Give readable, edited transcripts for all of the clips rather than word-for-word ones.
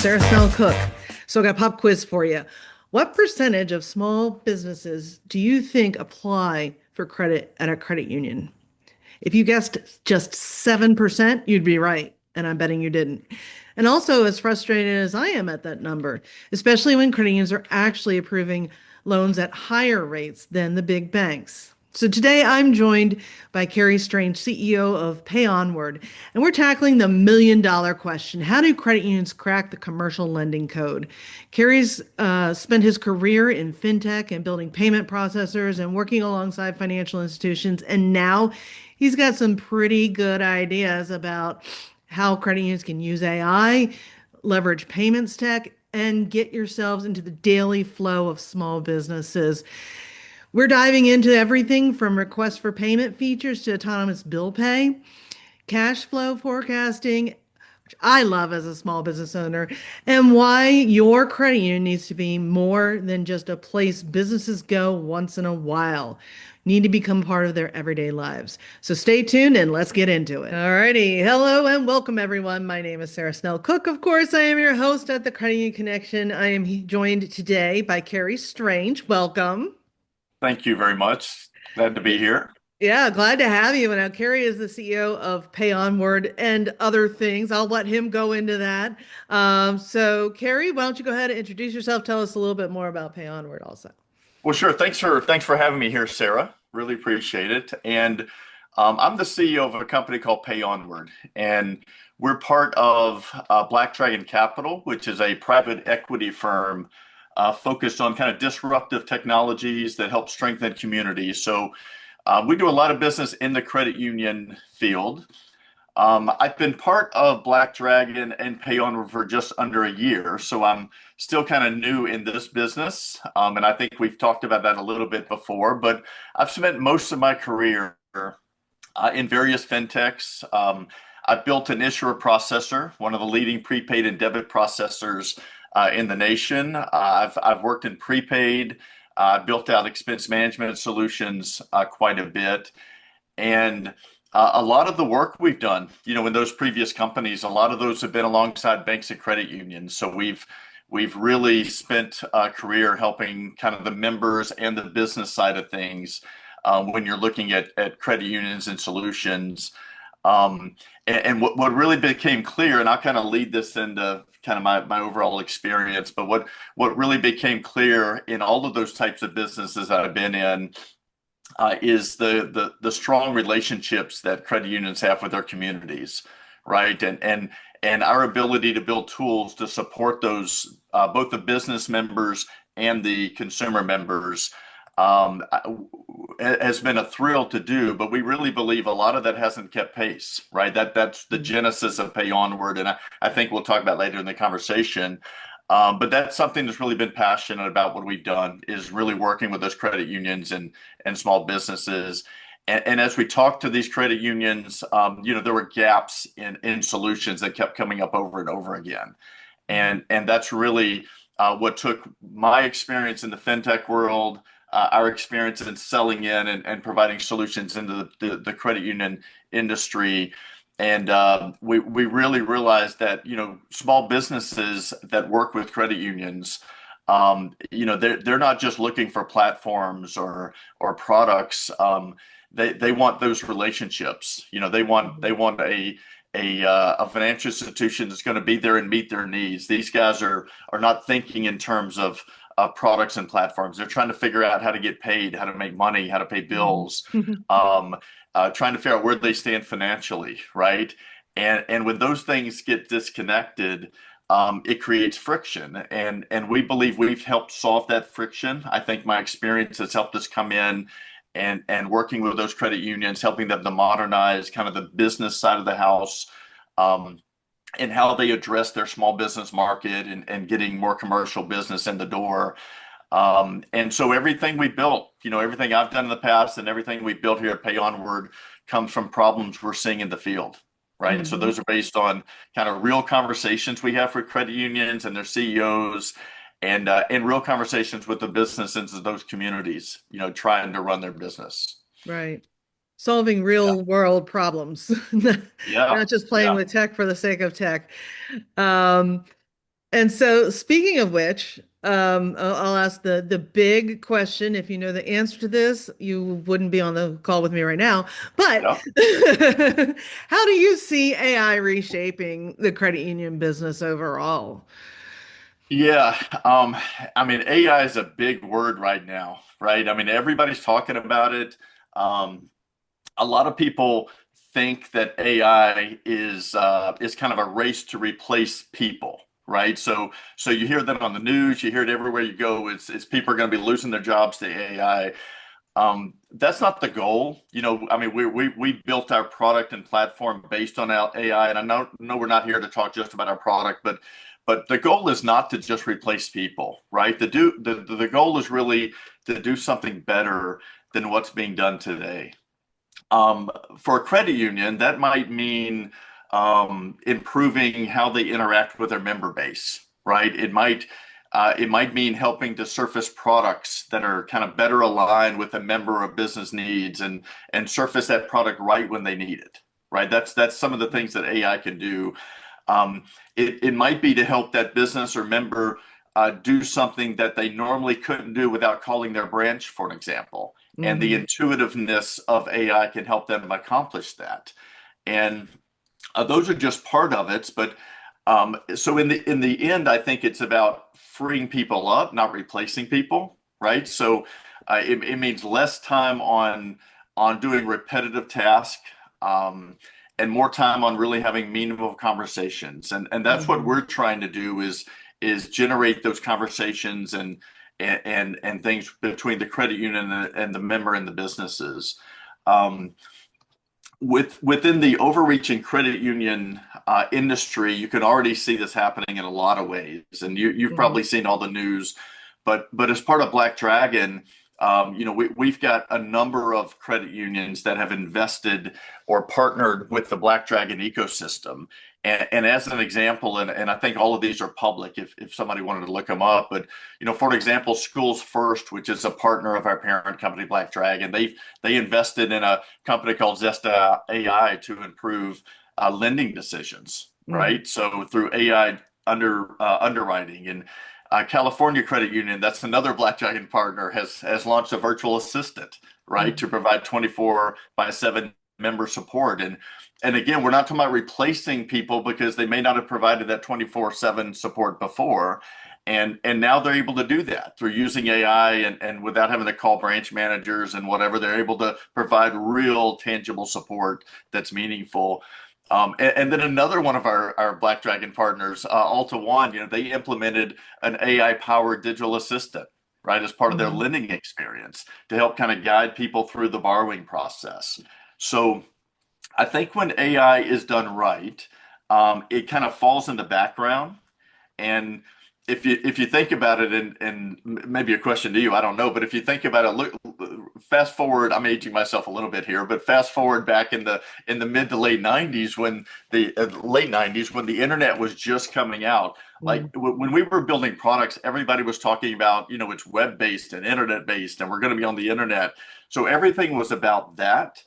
Sarah Snell Cooke. So I got a pop quiz for you. What percentage of small businesses do you think apply for credit at a credit union? If you guessed just 7%, you'd be right. And I'm betting you didn't. And also, as frustrated as I am at that number, especially when credit unions are actually approving loans at higher rates than the big banks. So today I'm joined by Cary Strange, CEO of PayOnward, and we're tackling the million-dollar question. How do credit unions crack the commercial lending code? Cary's spent his career in fintech and building payment processors and working alongside financial institutions, and now he's got some pretty good ideas about how credit unions can use AI, leverage payments tech, and get yourselves into the daily flow of small businesses. We're diving into everything from request for payment features to autonomous bill pay, cash flow forecasting, which I love as a small business owner, and why your credit union needs to be more than just a place businesses go once in a while. Need to become part of their everyday lives. So stay tuned and let's get into it. All righty. Hello and welcome, everyone. My name is Sarah Snell Cooke. Of course, I am your host at the Credit Union Connection. I am joined today by Cary Strange. Welcome. Thank you very much. Glad to be here. Yeah, glad to have you. And now Cary is the CEO of PayOnward and other things. I'll let him go into that. So Cary, why don't you go ahead and introduce yourself? Tell us a little bit more about PayOnward also. Well, sure. Thanks for having me here, Sarah. Really appreciate it. And I'm the CEO of a company called PayOnward, and we're part of Black Dragon Capital, which is a private equity firm focused on kind of disruptive technologies that help strengthen communities. So we do a lot of business in the credit union field. I've been part of Black Dragon and PayOnward for just under a year, so I'm still kind of new in this business. And I think we've talked about that a little bit before, but I've spent most of my career in various fintechs. I've built an issuer processor, one of the leading prepaid and debit processors in the nation. I've worked in prepaid, built out expense management solutions quite a bit. And a lot of the work we've done, in those previous companies, a lot of those have been alongside banks and credit unions. So we've really spent a career helping kind of the members and the business side of things when you're looking at credit unions and solutions. And what really became clear, and I'll kind of lead this into kind of my overall experience, but what really became clear in all of those types of businesses that I've been in is the strong relationships that credit unions have with their communities, right? And our ability to build tools to support those both the business members and the consumer members has been a thrill to do, but we really believe a lot of that hasn't kept pace, right? That's the genesis of PayOnward, and I think we'll talk about later in the conversation. But that's something that's really been passionate about what we've done is really working with those credit unions and small businesses. And as we talked to these credit unions, there were gaps in solutions that kept coming up over and over again. And that's really what took my experience in the fintech world, our experience in selling in and providing solutions into the credit union industry. And we really realized that, small businesses that work with credit unions, they're not just looking for platforms or products. They want those relationships. They want a financial institution that's going to be there and meet their needs. These guys are not thinking in terms of products and platforms. They're trying to figure out how to get paid, how to make money, how to pay bills. Trying to figure out where they stand financially, right? And when those things get disconnected, it creates friction. And we believe we've helped solve that friction. I think my experience has helped us come in and working with those credit unions, helping them to modernize kind of the business side of the house, and how they address their small business market and getting more commercial business in the door. And so everything we built, everything I've done in the past and everything we built here at PayOnward comes from problems we're seeing in the field, right? And so those are based on kind of real conversations we have with credit unions and their CEOs and real conversations with the businesses of those communities, trying to run their business. Right. Solving Yeah. real world problems, Yeah. not just playing Yeah. with tech for the sake of tech. Um, And so, speaking of which, I'll ask the big question. If you know the answer to this, you wouldn't be on the call with me right now. But Yeah. how do you see AI reshaping the credit union business overall? Yeah, I mean, AI is a big word right now, right? I mean, everybody's talking about it. Um, a lot of people think that AI is kind of a race to replace people, right? So you hear that on the news, you hear it everywhere you go. It's people are going to be losing their jobs to AI. That's not the goal. I mean, we built our product and platform based on our AI, and I know we're not here to talk just about our product, but the goal is not to just replace people, right? The goal is really to do something better than what's being done today. For a credit union, that might mean improving how they interact with their member base, right? It might mean helping to surface products that are kind of better aligned with the member or business needs and surface that product right when they need it, right? That's some of the things that AI can do. It might be to help that business or member do something that they normally couldn't do without calling their branch, for an example. And the Hmm. intuitiveness of AI can help them accomplish that. And those are just part of it. But so in the end, I think it's about freeing people up, not replacing people, right? So it means less time on doing repetitive tasks, and more time on really having meaningful conversations. And that's what Hmm. we're trying to do is generate those conversations and things between the credit union and the member and the businesses. Um, within the overreaching credit union industry, you can already see this happening in a lot of ways, and you've Hmm. probably seen all the news. But as part of Black Dragon, we've got a number of credit unions that have invested or partnered with the Black Dragon ecosystem. And as an example, and I think all of these are public if somebody wanted to look them up, but for example, Schools First, which is a partner of our parent company, Black Dragon, they invested in a company called Zesta AI to improve lending decisions, Hmm. right? So through AI underwriting and California Credit Union, that's another Black Dragon partner, has launched a virtual assistant, right, to provide 24 by 7 member support. And again, we're not talking about replacing people because they may not have provided that 24/7 support before. And now they're able to do that through using AI and without having to call branch managers and whatever, they're able to provide real tangible support that's meaningful. And then another one of our Black Dragon partners, Alta One, they implemented an AI powered digital assistant, right, as part of their Hmm. lending experience to help kind of guide people through the borrowing process. So I think when AI is done right, it kind of falls in the background. And if you think about it, and maybe a question to you, I don't know, but if you think about it, look, fast forward. I'm aging myself a little bit here, but fast forward back in the mid to late '90s when the late '90s when the internet was just coming out. Hmm. Like when we were building products, everybody was talking about it's web based and internet based, and we're going to be on the internet. So everything was about that.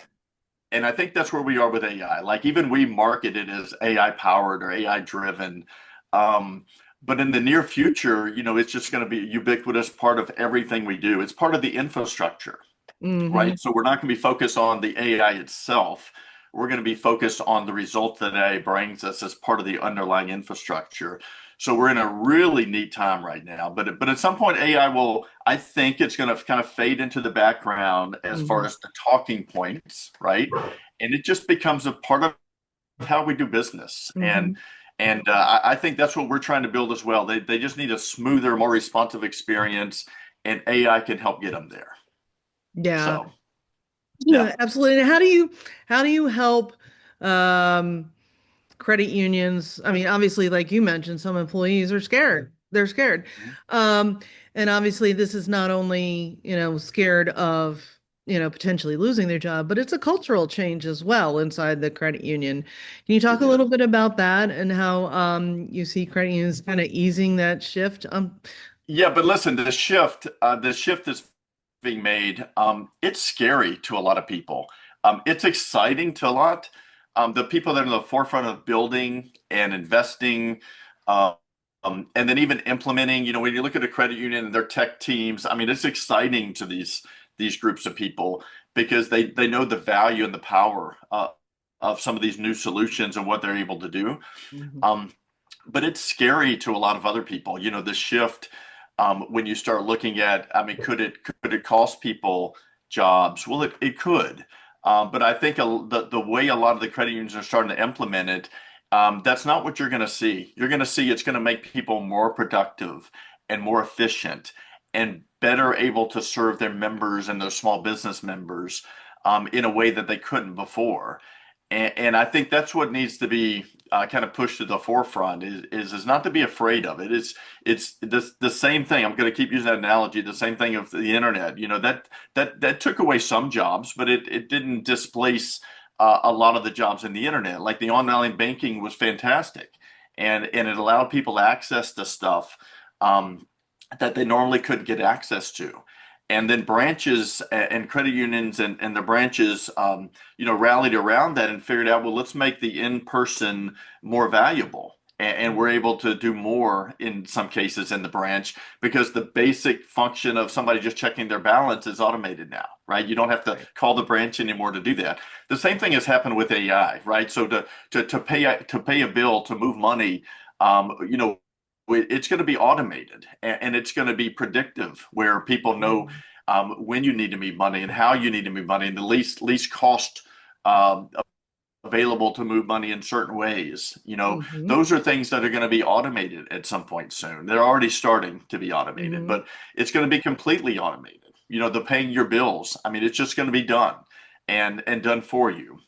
And I think that's where we are with AI. Like even we market it as AI powered or AI driven. Um, but in the near future, it's just going to be a ubiquitous part of everything we do. It's part of the infrastructure, Hmm. right? So we're not going to be focused on the AI itself. We're going to be focused on the result that AI brings us as part of the underlying infrastructure. So we're in a really neat time right now. But at some point, AI will, I think it's going to kind of fade into the background as far Hmm. as the talking points, right? And it just becomes a part of how we do business. And Hmm. and I think that's what we're trying to build as well. They just need a smoother, more responsive experience, and AI can help get them there. Yeah. So yeah. Yeah, absolutely. And how do you help um credit unions? I mean, obviously, like you mentioned, some employees are scared. They're scared. Um, and obviously this is not only, scared of, potentially losing their job, but it's a cultural change as well inside the credit union. Can you talk It a little is. bit about that and how you see credit unions kind of easing that shift? Yeah, but listen, the shift that's being made, it's scary to a lot of people. It's exciting to a lot. The people that are in the forefront of building and investing. And then even implementing, when you look at a credit union and their tech teams, I mean, it's exciting to these groups of people because they know the value and the power of some of these new solutions and what they're able to do. Mhm. Um, but it's scary to a lot of other people. The shift when you start looking at, I mean, could it cost people jobs? Well, it could. But I think the way a lot of the credit unions are starting to implement it, that's not what you're going to see. You're going to see it's going to make people more productive and more efficient and better able to serve their members and their small business members in a way that they couldn't before. And I think that's what needs to be kind of pushed to the forefront is not to be afraid of it. It's the same thing. I'm going to keep using that analogy. The same thing of the internet. That took away some jobs, but it didn't displace a lot of the jobs in the internet. Like the online banking was fantastic, and it allowed people access to stuff that they normally couldn't get access to. And then branches and credit unions and the branches, rallied around that and figured out, well, let's make the in-person more valuable. And we're able to do more in some cases in the branch because the basic function of somebody just checking their balance is automated now, right? You don't have to Right. call the branch anymore to do that. The same thing has happened with AI, right? So to pay a bill, to move money, it's going to be automated and it's going to be predictive where people know Mhm. when you need to move money and how you need to move money and the least cost um, available to move money in certain ways. Mhm. Those are things that are going to be automated at some point soon. They're already starting to be automated, Mhm. but it's going to be completely automated. The paying your bills. I mean, it's just going to be done and done for you.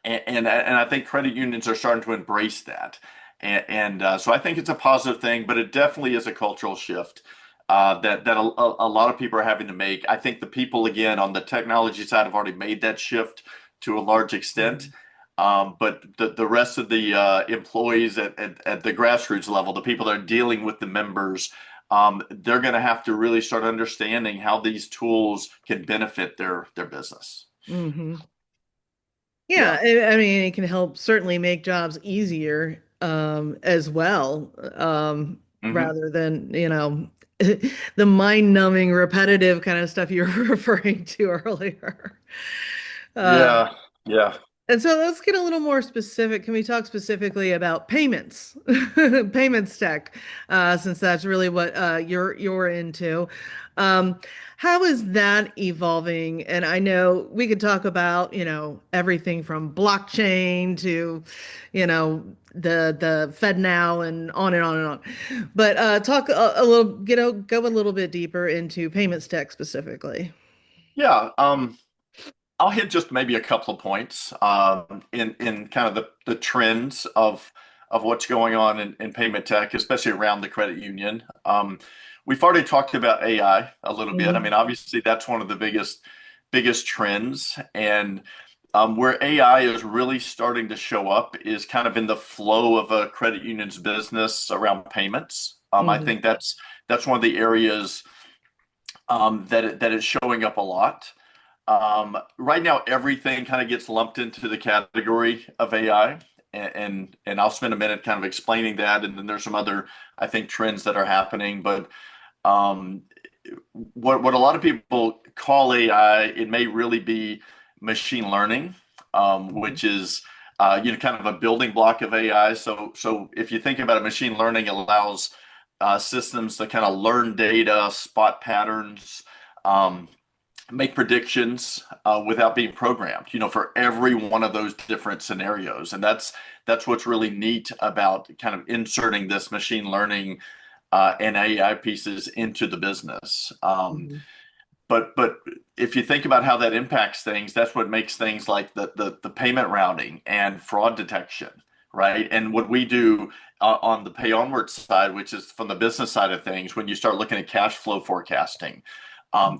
And I think credit unions are starting to embrace that. And so I think it's a positive thing, but it definitely is a cultural shift that a lot of people are having to make. I think the people, again, on the technology side have already made that shift to a large extent. Mhm. But the rest of the employees at the grassroots level, the people that are dealing with the members, they're going to have to really start understanding how these tools can benefit their business. Mhm. Yeah, Yeah. I mean, it can help certainly make jobs easier as well, Hmm. rather than, the mind-numbing, repetitive kind of stuff you were referring to earlier. Uh, Yeah. Yeah. and so let's get a little more specific. Can we talk specifically about payments, payments tech, since that's really what you're into? Um, how is that evolving? And I know we could talk about, everything from blockchain to, the Fed now and on and on and on. But talk a little, go a little bit deeper into payments tech specifically. Yeah. I'll hit just maybe a couple of points in kind of the trends of what's going on in payment tech, especially around the credit union. We've already talked about AI a little bit. I mean, Mhm. obviously that's one of the biggest trends, and where AI is really starting to show up is kind of in the flow of a credit union's business around payments. I Mhm. think that's one of the areas that is showing up a lot. Right now, everything kind of gets lumped into the category of AI, and I'll spend a minute kind of explaining that, and then there's some other, I think, trends that are happening. But um, what a lot of people call AI, it may really be machine learning, Mhm. which is kind of a building block of AI. So if you think about it, machine learning allows systems to kind of learn data, spot patterns. Um, Make predictions without being programmed, for every one of those different scenarios. And that's what's really neat about kind of inserting this machine learning and AI pieces into the business. Mhm. But if you think about how that impacts things, that's what makes things like the payment routing and fraud detection, right? And what we do on the PayOnward side, which is from the business side of things, when you start looking at cash flow forecasting,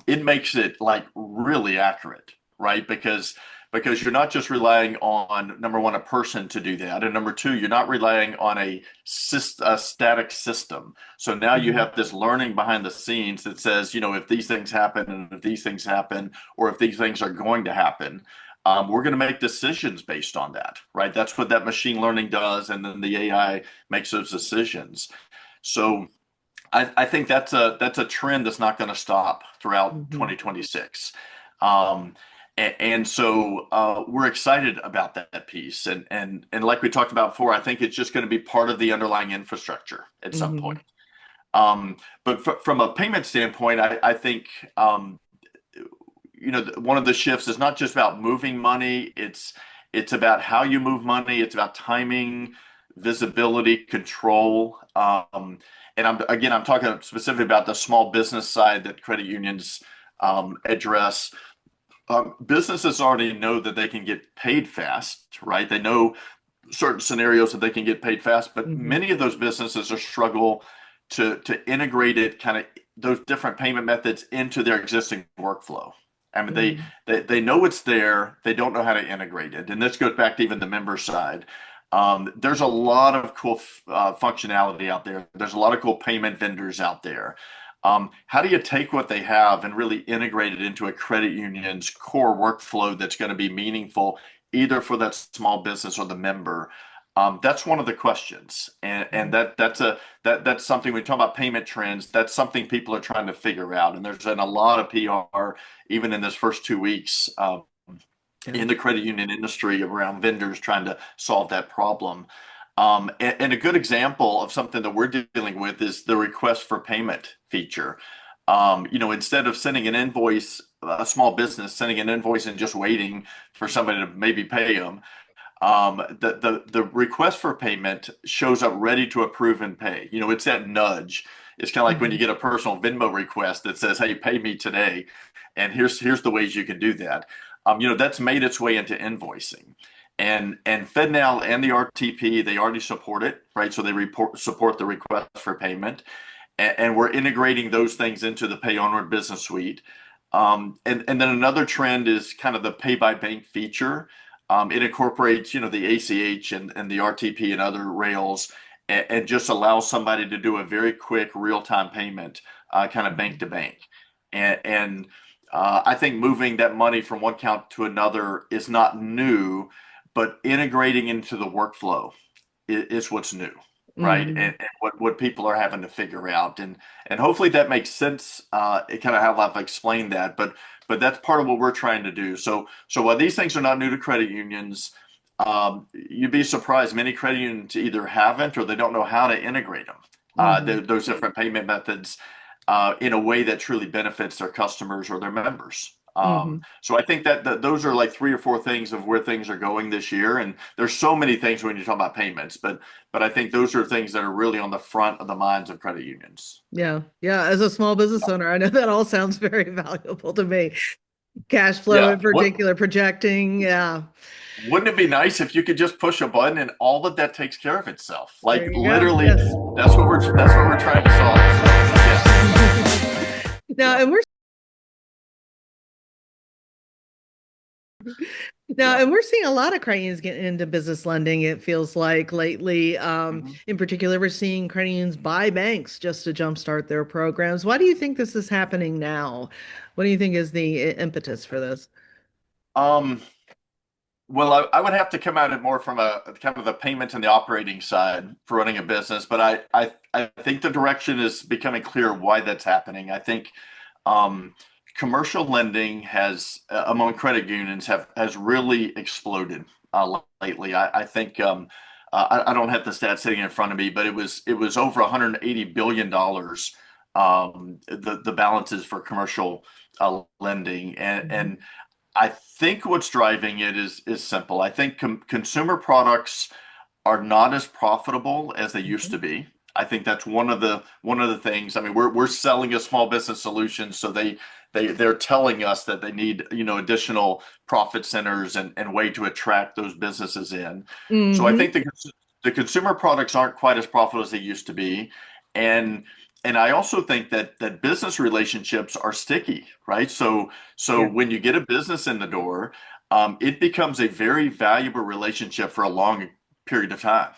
it makes it like really accurate, right? Because you're not just relying on number one, a person to do that, and number two, you're not relying on a static system. So now you Mhm. have this learning behind the scenes that says, if these things happen and if these things happen, or if these things are going to happen, we're going to make decisions based on that, right? That's what that machine learning does, and then the AI makes those decisions. So I think that's a trend that's not going to stop throughout Hmm. 2026. Um, and so we're excited about that piece. And like we talked about before, I think it's just going to be part of the underlying infrastructure at some Hmm. point. Um, but from a payment standpoint, I think one of the shifts is not just about moving money. It's about how you move money. It's about timing, visibility, control. And I'm talking specifically about the small business side that credit unions address. Businesses already know that they can get paid fast, right? They know certain scenarios that they can get paid fast, but Hmm. many of those businesses are struggle to integrate it, kind of those different payment methods into their existing workflow. I mean, Hmm. they know it's there, they don't know how to integrate it, and this goes back to even the member side. There's a lot of cool functionality out there. There's a lot of cool payment vendors out there. How do you take what they have and really integrate it into a credit union's core workflow that's going to be meaningful either for that small business or the member? That's one of the questions, and that's something when we talk about payment trends. That's something people are trying to figure out, and there's been a lot of PR even in this first 2 weeks Yeah. in the credit union industry around vendors trying to solve that problem. And a good example of something that we're dealing with is the request for payment feature. Instead of sending an invoice, a small business sending an invoice and just waiting for somebody to maybe pay them, the request for payment shows up ready to approve and pay. It's that nudge. It's kind of like when you Hmm. get a personal Venmo request that says, "Hey, pay me today," and here's the ways you can do that. That's made its way into invoicing, and FedNow and the RTP they already support it, right? So they support the request for payment, and we're integrating those things into the PayOnward business suite. And then another trend is kind of the pay by bank feature. It incorporates, the ACH and the RTP and other rails, and just allows somebody to do a very quick real-time payment, kind of bank to bank. And I think moving that money from one account to another is not new, but integrating into the workflow is what's new, right? Hmm. And what people are having to figure out, and hopefully that makes sense. It kind of how I've explained that, but that's part of what we're trying to do. So while these things are not new to credit unions, you'd be surprised many credit unions either haven't or they don't know how to integrate them, Hmm. those different payment methods, in a way that truly benefits their customers or their members. Hmm. So I think that those are like three or four things of where things are going this year. And there's so many things when you talk about payments, but I think those are things that are really on the front of the minds of credit unions. Yeah. Yeah. As a small business owner, I know that all sounds very valuable to me. Cash flow Yeah. in particular, projecting. Yeah. Wouldn't it be nice if you could just push a button and all of that takes care of itself? There Like you go. literally, Yes. that's what we're trying to solve. So yes, Now, yeah, and we're Now, yeah. and we're seeing a lot of credit unions getting into business lending, it feels like lately. Mhm. In particular, we're seeing credit unions buy banks just to jumpstart their programs. Why do you think this is happening now? What do you think is the impetus for this? Um, Well, I would have to come at it more from a kind of the payment and the operating side for running a business, but I think the direction is becoming clear why that's happening. I think um, commercial lending has among credit unions have has really exploded lately. I think I don't have the stats sitting in front of me, but it was over 180 billion dollars, the balances for commercial lending, and Mhm. and I think what's driving it is simple. I think consumer products are not as profitable as they used Mhm. to be. I think that's one of the things. I mean, we're selling a small business solution, so they're telling us that they need additional profit centers and way to attract those businesses in. So I think Mhm. the consumer products aren't quite as profitable as they used to be, and and I also think that business relationships are sticky, right? So Yeah. when you get a business in the door, it becomes a very valuable relationship for a long period of time.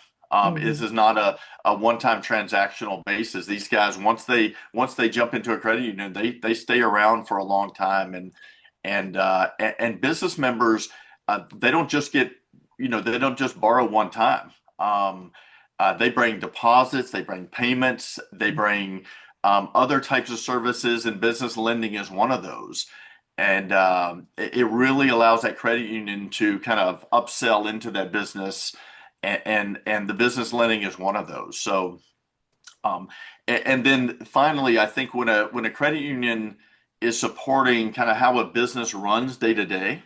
This Mhm. is not a one-time transactional basis. These guys, once they jump into a credit union, they stay around for a long time, and business members, they don't just borrow one time. Um, They bring deposits, they bring payments, they bring other types of services, and business lending is one of those. And it really allows that credit union to kind of upsell into that business, and the business lending is one of those. So, um, and then finally, I think when a credit union is supporting kind of how a business runs day to day,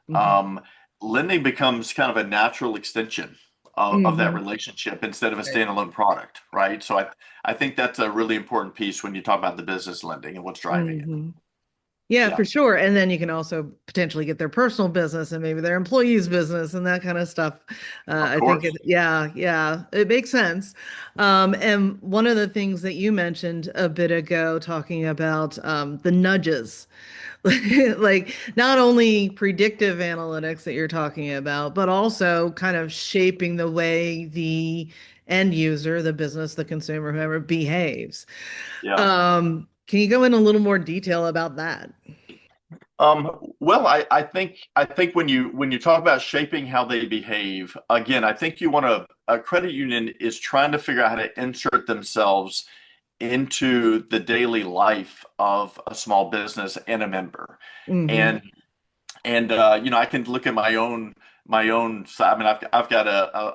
Hmm. um, lending becomes kind of a natural extension of that Hmm. relationship instead of a Right. standalone product, right? So I think that's a really important piece when you talk about the business lending and what's driving it. Hmm. Yeah, Yeah, for sure. And then you can also potentially get their personal business and maybe their employees' business and that kind of stuff. of I think course. it, yeah, yeah, it makes sense. And one of the things that you mentioned a bit ago, talking about the nudges, like not only predictive analytics that you're talking about, but also kind of shaping the way the end user, the business, the consumer, whoever behaves. Yeah. Can you go in a little more detail about that? Well, I think when you talk about shaping how they behave, again, I think you want a credit union is trying to figure out how to insert themselves into the daily life of a small business and a member. Hmm. And I can look at my own side. I mean, I've got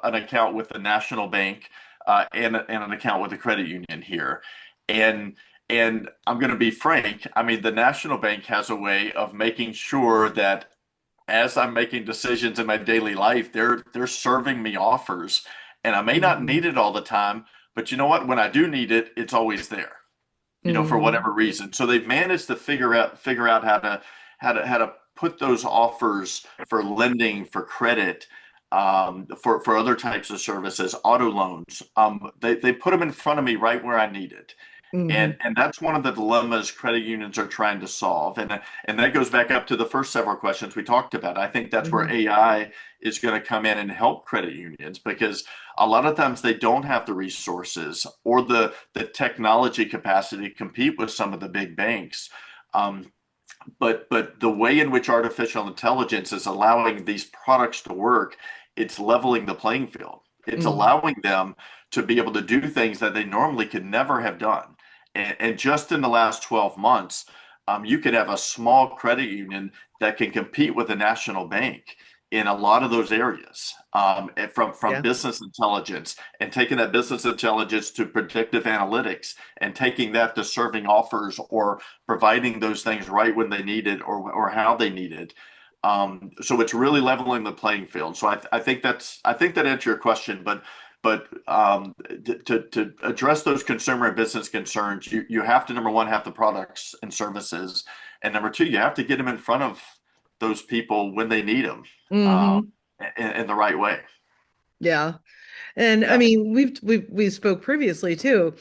an account with the national bank, and an account with the credit union here, and and I'm going to be frank. I mean, the national bank has a way of making sure that as I'm making decisions in my daily life, they're serving me offers, and I may not Hmm. need it all the time, but you know what? When I do need it, it's always there, for Hmm. whatever reason. So they've managed to figure out how to put those offers for lending, for credit, for other types of services, auto loans. They put them in front of me right where I need it. Hmm. And that's one of the dilemmas credit unions are trying to solve. And that goes back up to the first several questions we talked about. I think that's where Hmm. AI is going to come in and help credit unions, because a lot of times they don't have the resources or the technology capacity to compete with some of the big banks. Um, but the way in which artificial intelligence is allowing these products to work, it's leveling the playing field. It's Hmm. allowing them to be able to do things that they normally could never have done. And just in the last 12 months, you could have a small credit union that can compete with a national bank in a lot of those areas, and from Yeah. business intelligence, and taking that business intelligence to predictive analytics, and taking that to serving offers or providing those things right when they need it, or how they need it. So it's really leveling the playing field. So I think that answers your question, but to address those consumer and business concerns, you have to, number one, have the products and services, and number two, you have to get them in front of those people when they need them, uh, Hmm. in the right way. Yeah. And I Yeah. mean, we spoke previously too.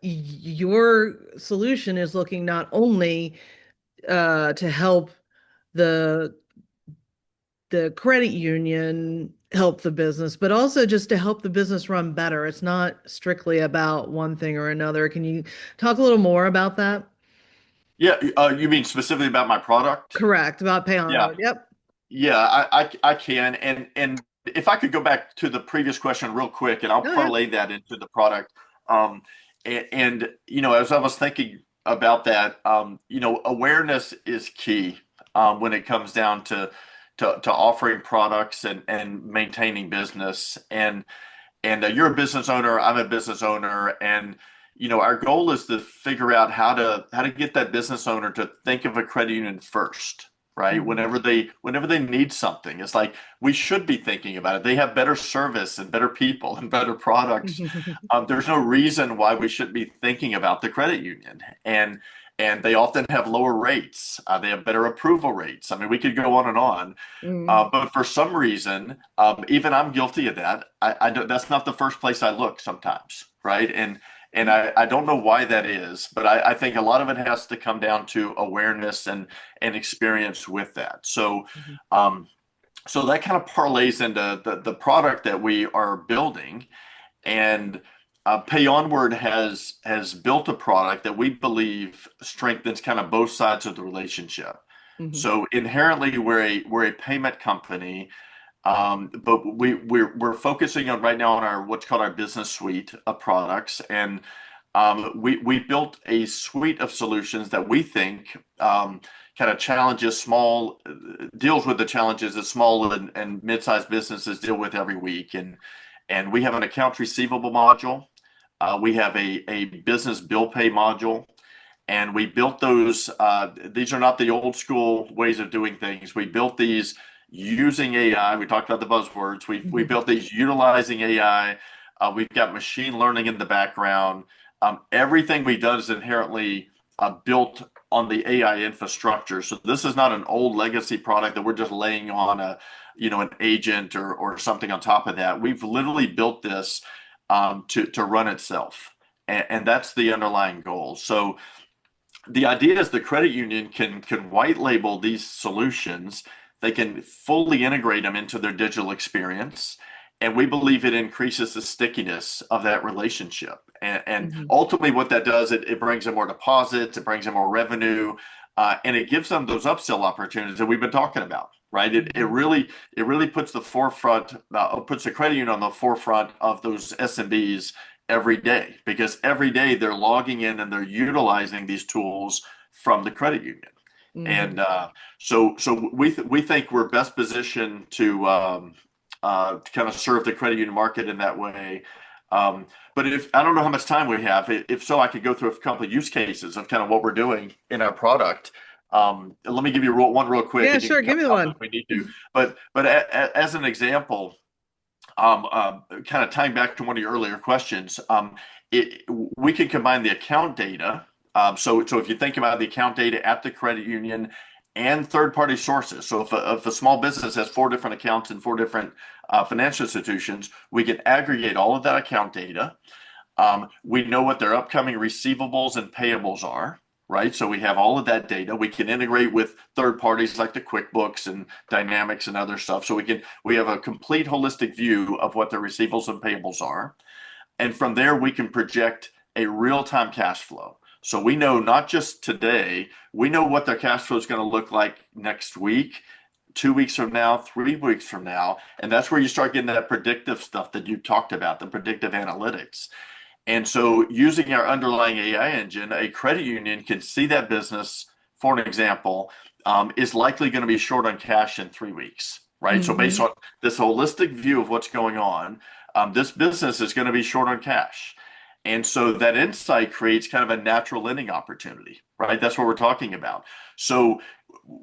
Your solution is looking not only to help the the credit union help the business, but also just to help the business run better. It's not strictly about one thing or another. Can you talk a little more about that? Yeah. You mean specifically about my product? Correct, about pay Yeah. onward. Yep. Yeah, I can. And if I could go back to the previous question real quick, and I'll Oh yeah. parlay that into the product. And as I was thinking about that, awareness is key, when it comes down to offering products and maintaining business. And you're a business owner, I'm a business owner, and our goal is to figure out how to get that business owner to think of a credit union first, right? Mhm. Whenever they need something, it's like we should be thinking about it. They have better service and better people and better products. There's no reason why we shouldn't be thinking about the credit union. And they often have lower rates. They have better approval rates. I mean, we could go on and on. Mm. But for some reason, even I'm guilty of that. I don't, that's not the first place I look sometimes, right? And I don't know why that is, but I think a lot of it has to come down to awareness and experience with that. Mhm. Um, so that kind of parlays into the product that we are building, and PayOnward has built a product that we believe strengthens kind of both sides of the relationship. Mhm. So inherently, we're a payment company, But we're focusing on right now on our what's called our business suite of products, and we built a suite of solutions that we think kind of challenges small deals with the challenges that small and mid-sized businesses deal with every week. And we have an accounts receivable module. We have a business bill pay module. And we built those. These are not the old school ways of doing things. We built these using AI. We talked about the buzzwords. We Mhm. built these utilizing AI. We've got machine learning in the background. Everything we've done is inherently built on the AI infrastructure. So this is not an old legacy product that we're just laying on an agent or something on top of that. We've literally built this to run itself, and that's the underlying goal. So the idea is the credit union can white label these solutions. They can fully integrate them into their digital experience. And we believe it increases the stickiness of that relationship. And Mhm. ultimately, what that does, it brings in more deposits, it brings in more revenue, and it gives them those upsell opportunities that we've been talking about, right? Mhm. It really puts puts the credit union on the forefront of those SMBs every day, because every day they're logging in and they're utilizing these tools from the credit union. Mhm. And we think we're best positioned to kind of serve the credit union market in that way. But if I don't know how much time we have, if so, I could go through a couple of use cases of kind of what we're doing in our product. Let me give you one real quick, Yeah, and you sure. can Give cut me me off if one. we need to. But as an example, kind of tying back to one of your earlier questions, we can combine the account data. So if you think about the account data at the credit union and third-party sources, so if a small business has four different accounts in four different financial institutions, we can aggregate all of that account data. We know what their upcoming receivables and payables are, right? So we have all of that data. We can integrate with third parties like the QuickBooks and Dynamics and other stuff. So we have a complete holistic view of what their receivables and payables are. And from there, we can project a real-time cash flow. So we know not just today, we know what their cash flow is going to look like next week, 2 weeks from now, 3 weeks from now. And that's where you start getting that predictive stuff that you talked about, the predictive analytics. And so, using our underlying AI engine, a credit union can see that business, for an example, is likely going to be short on cash in 3 weeks, right? So, based Mhm. on this holistic view of what's going on, this business is going to be short on cash. And so, that insight creates kind of a natural lending opportunity, right? That's what we're talking about. So,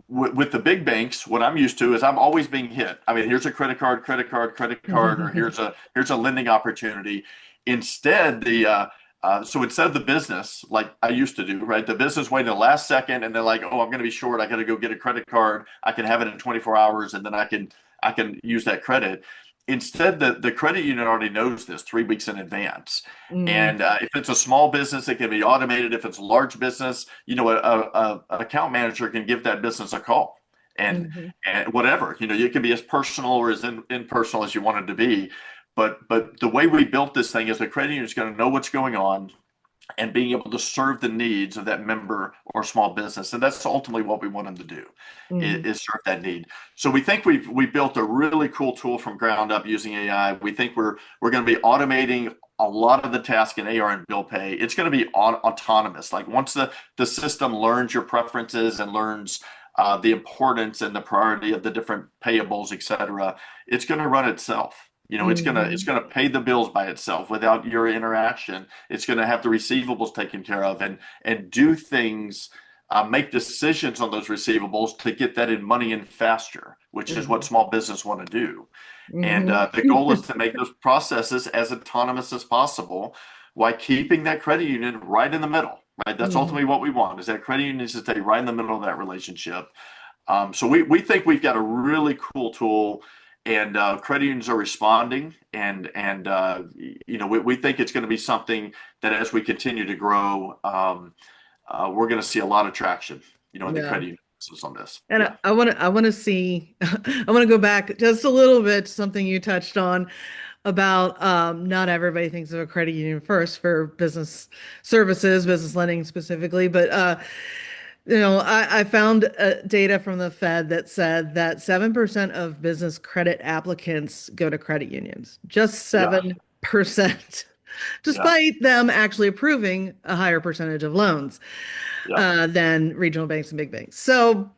with the big banks, what I'm used to is I'm always being hit. I mean, here's a credit card, or here's a lending opportunity. Instead, instead of the business, like I used to do, right? The business waiting the last second, and they're like, "Oh, I'm going to be short. I got to go get a credit card. I can have it in 24 hours, and then I can use that credit." Instead, the credit union already knows this 3 weeks in advance. Mhm. And if it's a small business, it can be automated. If it's a large business, an account manager can give that business a call, and Mhm. and whatever, it can be as personal or as impersonal as you want it to be. But the way we built this thing is the credit union is going to know what's going on and being able to serve the needs of that member or small business. And that's ultimately what we want them to do, Mhm. is serve that need. So we think we built a really cool tool from ground up using AI. We think we're going to be automating a lot of the task in AR and bill pay. It's going to be autonomous. Like once the system learns your preferences and learns the importance and the priority of the different payables, et cetera, it's going to run itself. It's Mhm. gonna pay the bills by itself without your interaction. It's going to have the receivables taken care of and do things, make decisions on those receivables to get that in money in faster, which is what Mhm. small business want to do. And Mhm. the goal is to make those processes as autonomous as possible while keeping that credit union right in the middle, right? That's Mhm. ultimately what we want, is that credit union needs to stay right in the middle of that relationship. So we think we've got a really cool tool, and credit unions are responding, and we think it's going to be something that as we continue to grow, we're going to see a lot of traction, in the Yeah. credit union business on this. And Yeah. I want to see, I want to go back just a little bit to something you touched on about not everybody thinks of a credit union first for business services, business lending specifically, but I found data from the Fed that said that 7% of business credit applicants go to credit unions. Just Yeah, 7%, yeah, despite them actually approving a higher percentage of loans yeah. than regional banks and big banks. So,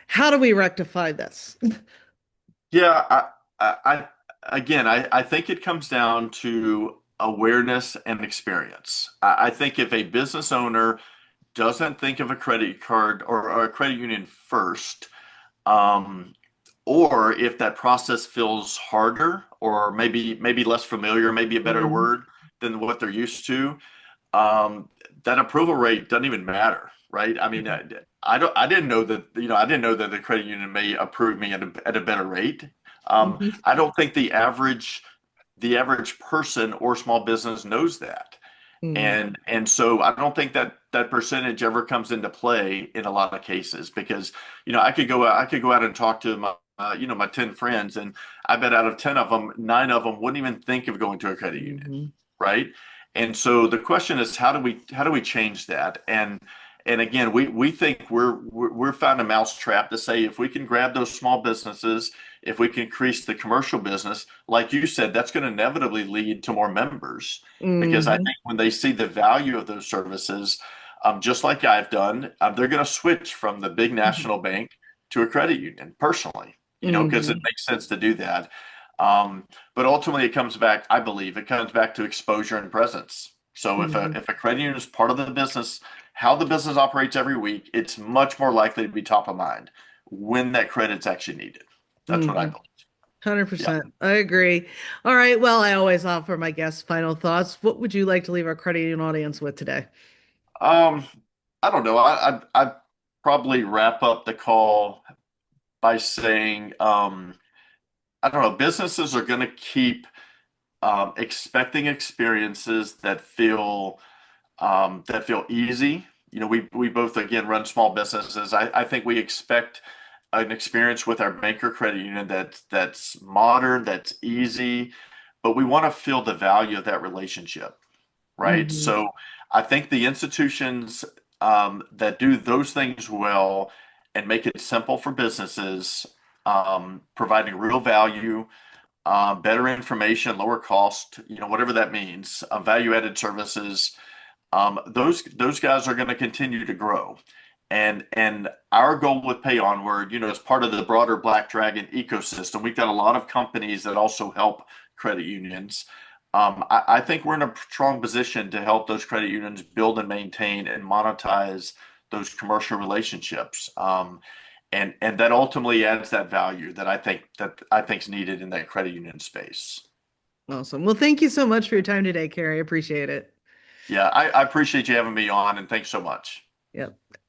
how do we rectify this? Yeah, again, I think it comes down to awareness and experience. I think if a business owner doesn't think of a credit card or a credit union first, um, or if that process feels harder or maybe less familiar, maybe a better Mhm, word than what they're used to, um, that approval rate doesn't even matter, right? I mean, mhm, I didn't know that, I didn't know that the credit union may approve me at a better rate. mhm, I don't think the average person or small business knows that. mhm, And so I don't think that percentage ever comes into play in a lot of cases because I could go out and talk to my 10 friends, and I bet out of 10 of them, 9 of them wouldn't even think of going to a credit union, mhm, right? And so the question is, how do we change that? And again, we think we're found a mousetrap to say if we can grab those small businesses, if we can increase the commercial business, like you said, that's going to inevitably lead to more members because I mhm, think when they see the value of those services, just like I've done, they're going to switch from the big mhm, national bank to a credit union personally, because it mhm, makes sense to do that. Um, but ultimately, I believe it comes back to exposure and presence. So if a mhm, if a credit union is part of the business, how the business operates every week, it's much more likely to be top of mind when that credit's actually needed. That's what I mhm. believe. Yeah. 100%. I agree. All right. Well, I always offer my guests final thoughts. What would you like to leave our credit union audience with today? Um, I don't know. I'd probably wrap up the call by saying, I don't know, businesses are going to keep expecting experiences that feel easy. We both again run small businesses. I think we expect an experience with our banker credit union that's modern, that's easy, but we want to feel the value of that relationship, right? Hmm. So I think the institutions that do those things well and make it simple for businesses, providing real value, better information, lower cost, whatever that means, value-added services, those guys are going to continue to grow. And our goal with PayOnward, as part of the broader Black Dragon ecosystem, we've got a lot of companies that also help credit unions. I think we're in a strong position to help those credit unions build and maintain and monetize those commercial relationships. And that ultimately adds that value that I think is needed in that credit union space. Awesome. Well, thank you so much for your time today, Carrie. I appreciate it. Yeah, I appreciate you having me on, and thanks so much. Yep.